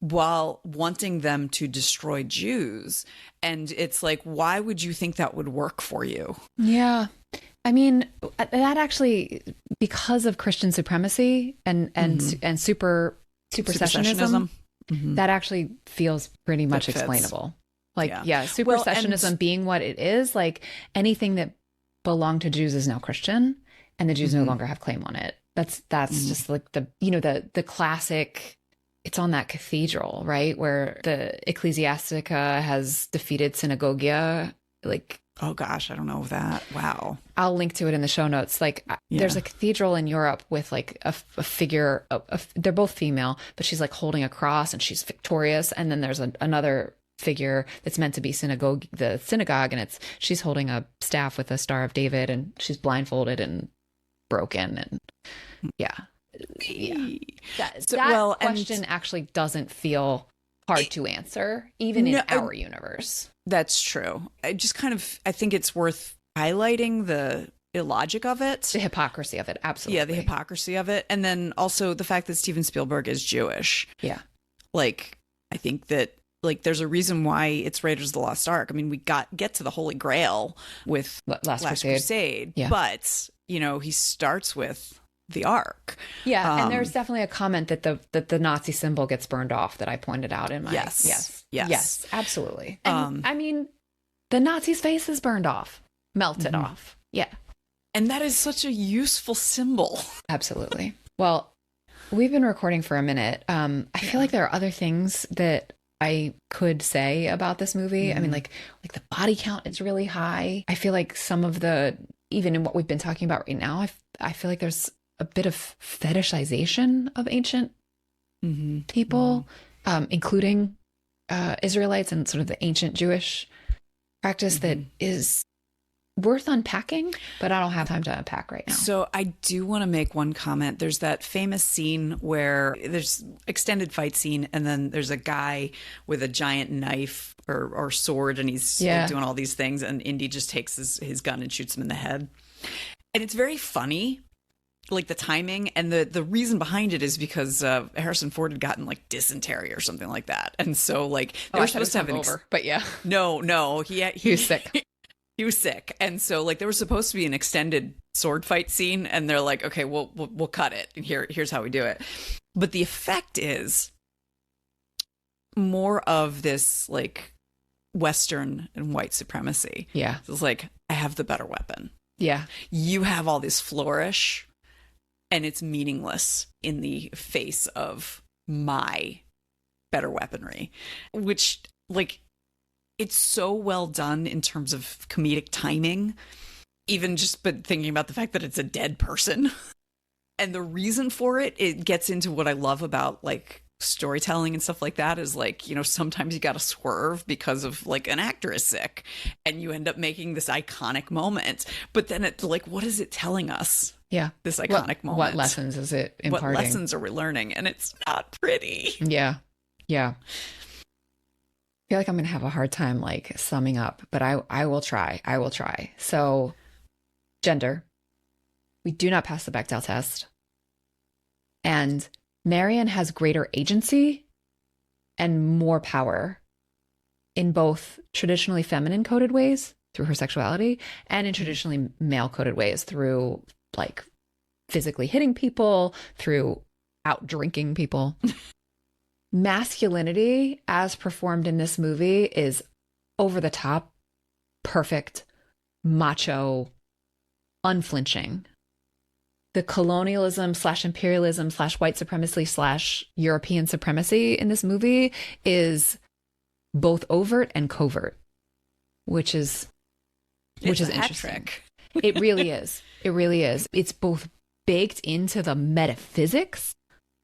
while wanting them to destroy Jews. And it's like, why would you think that would work for you? Yeah. I mean, that actually, because of Christian supremacy and supersessionism, that actually feels pretty much explainable. Like, supersessionism being what it is, like anything that belonged to Jews is now Christian, and the Jews no longer have claim on it. That's just like the classic. It's on that cathedral, right? Where the Ecclesiastica has defeated Synagogia. Like, oh gosh, I don't know that. Wow. I'll link to it in the show notes. Like, there's a cathedral in Europe with like a figure. They're both female, but she's like holding a cross and she's victorious. And then there's another figure that's meant to be the synagogue, and she's holding a staff with a Star of David, and she's blindfolded and broken, and that question actually doesn't feel hard to answer, even in our universe. That's true. I think it's worth highlighting the illogic of it. The hypocrisy of it, absolutely. Yeah, the hypocrisy of it. And then also the fact that Steven Spielberg is Jewish. Yeah. Like, I think that there's a reason why it's Raiders of the Lost Ark. I mean, we get to the Holy Grail with Last Crusade. Yeah. But, he starts with the Ark. Yeah, and there's definitely a comment that the Nazi symbol gets burned off that I pointed out in my yes, absolutely. And I mean, the Nazi's face is burned off, melted off. Yeah, and that is such a useful symbol. Absolutely. Well, We've been recording for a minute. I feel like there are other things that I could say about this movie. I mean, like the body count is really high. I feel like some of the, even in what we've been talking about right now, I feel like there's a bit of fetishization of ancient people, including Israelites and sort of the ancient Jewish practice that is worth unpacking, but I don't have time to unpack right now. So I do want to make one comment. There's that famous scene where there's extended fight scene, and then there's a guy with a giant knife or sword, and he's like, doing all these things, and Indy just takes his gun and shoots him in the head. And it's very funny, like the timing, and the reason behind it is because Harrison Ford had gotten like dysentery or something like that, and so like they were supposed to have over, but yeah, no, he was sick. He was sick, and so like there was supposed to be an extended sword fight scene, and they're like, okay, we'll cut it, and here's how we do it. But the effect is more of this like Western and white supremacy. Yeah, so it's like, I have the better weapon. Yeah, you have all this flourish, and it's meaningless in the face of my better weaponry, which like. It's so well done in terms of comedic timing, even just but thinking about the fact that it's a dead person. And the reason for it, it gets into what I love about like storytelling and stuff like that is like, you know, sometimes you got to swerve because of like an actor is sick and you end up making this iconic moment. But then it's like, what is it telling us? Yeah. This iconic moment. What lessons is it imparting? What lessons are we learning? And it's not pretty. Yeah. Yeah. I feel like I'm going to have a hard time like summing up, but I will try. I will try. So gender, we do not pass the Bechdel test. And Marion has greater agency and more power in both traditionally feminine coded ways through her sexuality and in traditionally male coded ways through like physically hitting people, through out drinking people. Masculinity as performed in this movie is over the top, perfect, macho, unflinching. The colonialism / imperialism / white supremacy / European supremacy in this movie is both overt and covert, which is interesting. It really is. It really is. It's both baked into the metaphysics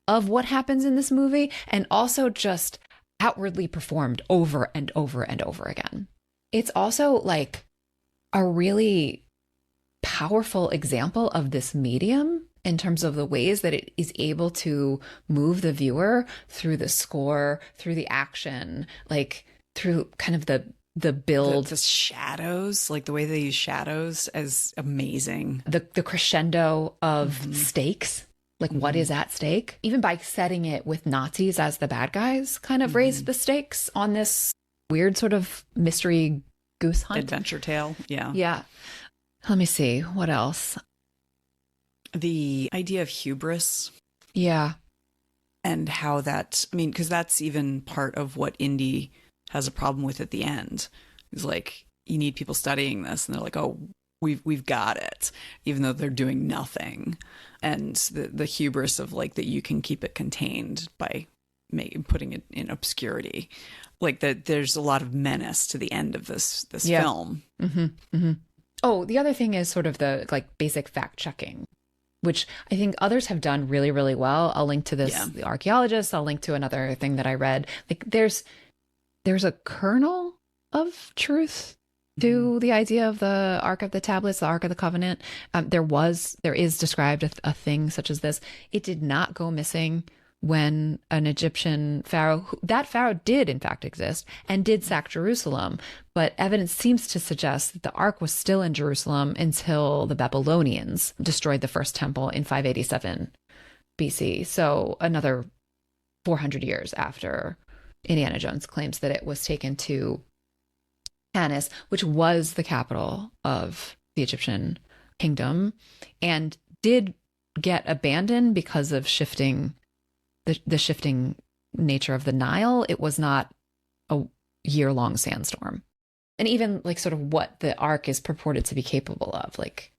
of what happens in this movie and also just outwardly performed over and over and over again. It's also like a really powerful example of this medium in terms of the ways that it is able to move the viewer through the score, through the action, like through kind of the build. The shadows, like the way they use shadows is amazing. The crescendo of stakes. Like what is at stake? Even by setting it with Nazis as the bad guys kind of raised the stakes on this weird sort of mystery goose hunt. Adventure tale. Yeah. Yeah. Let me see. What else? The idea of hubris. Yeah. And how that, I mean, because that's even part of what Indy has a problem with at the end. It's like, you need people studying this. And they're like, oh, we've got it, even though they're doing nothing. And the hubris of like that you can keep it contained by putting it in obscurity. Like that there's a lot of menace to the end of this film. Oh, the other thing is sort of the like basic fact checking, which I think others have done really, really well. I'll link to this, The Archeologist. I'll link to another thing that I read. Like there's a kernel of truth to the idea of the Ark of the Tablets, the Ark of the Covenant. There is described a thing such as this. It did not go missing when an Egyptian pharaoh, that pharaoh did in fact exist and did sack Jerusalem, but evidence seems to suggest that the Ark was still in Jerusalem until the Babylonians destroyed the first temple in 587 BC. So another 400 years after Indiana Jones claims that it was taken to Tanis, which was the capital of the Egyptian kingdom, and did get abandoned because of the shifting nature of the Nile. It was not a year-long sandstorm. And even like sort of what the Ark is purported to be capable of, like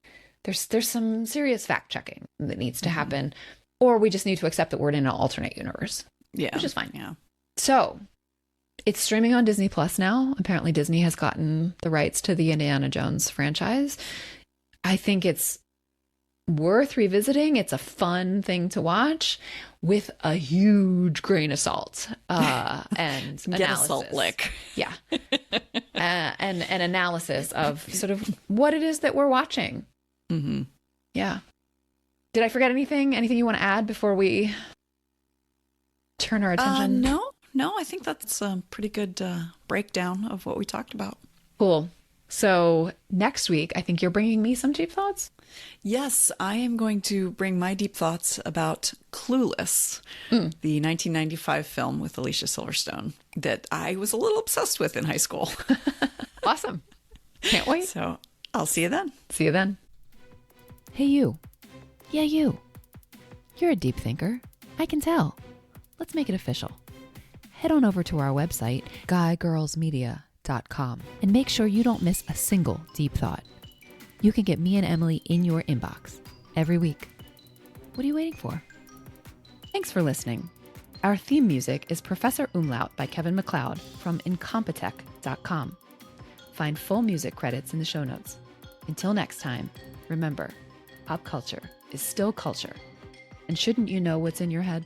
there's some serious fact checking that needs to happen. Or we just need to accept that we're in an alternate universe. Yeah. Which is fine. Yeah. So it's streaming on Disney Plus now. Apparently Disney has gotten the rights to the Indiana Jones franchise. I think it's worth revisiting. It's a fun thing to watch with a huge grain of salt and Get analysis. a salt lick. Yeah. And an analysis of sort of what it is that we're watching. Mm-hmm. Yeah. Did I forget anything? Anything you want to add before we turn our attention? No, I think that's a pretty good breakdown of what we talked about. Cool. So next week, I think you're bringing me some deep thoughts. Yes, I am going to bring my deep thoughts about Clueless, the 1995 film with Alicia Silverstone that I was a little obsessed with in high school. Awesome. Can't wait. So I'll see you then. See you then. Hey, you. Yeah, you. You're a deep thinker. I can tell. Let's make it official. Head on over to our website, guygirlsmedia.com, and make sure you don't miss a single deep thought. You can get me and Emily in your inbox every week. What are you waiting for? Thanks for listening. Our theme music is Professor Umlaut by Kevin MacLeod from incompetech.com. Find full music credits in the show notes. Until next time, remember, pop culture is still culture. And shouldn't you know what's in your head?